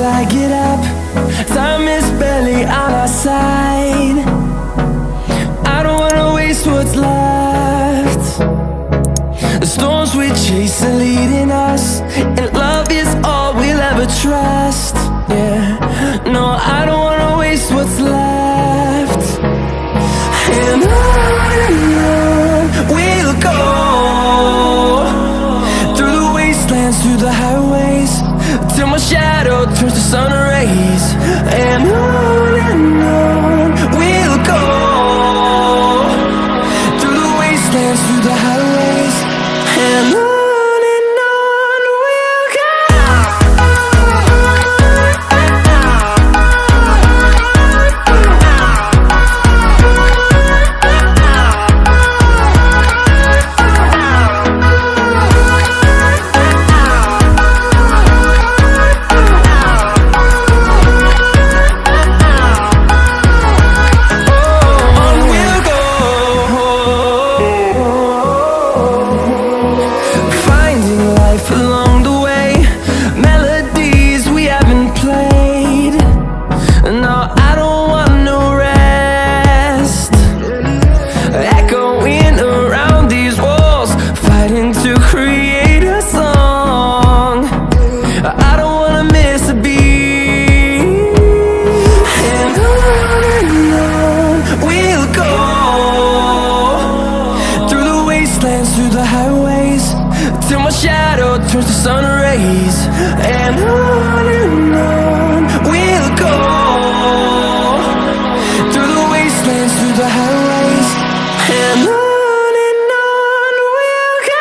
I get up. Time is barely on our side. I don't wanna waste what's left. The storms we chase are leading us, and love is all we'll ever trust. Yeah, no, I don't wanna waste what's left. And on we'll go, through the wastelands, through the highways, till my shadow turns to sun rays. And on we'll go, through the wastelands, through the highways, and on we'll go. Along the way, melodies we haven't played. No, I don't want no rest. Echoing around these walls, fighting to create a song. I don't wanna miss a beat. And on we'll go, through the wastelands, through the highways, till my shadow turns to sun rays. And on we'll go, through the wastelands, through the highways, and on we'll go.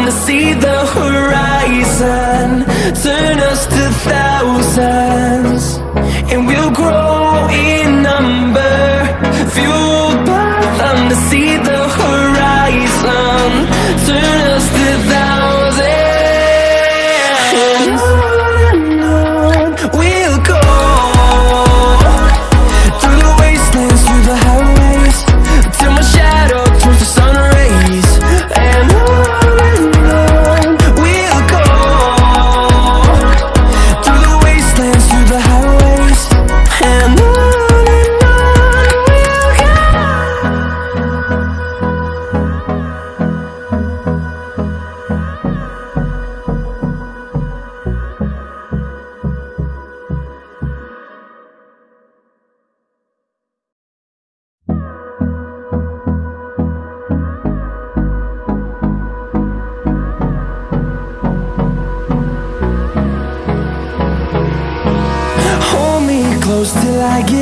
To see the horizon turn us to thousands, and we'll grow in number, fueled by them. To see the horizon turn us to thousands, and on we'll go, through the wastelands, through the highways, till my shadow turns to sun rays. And hold me close till I get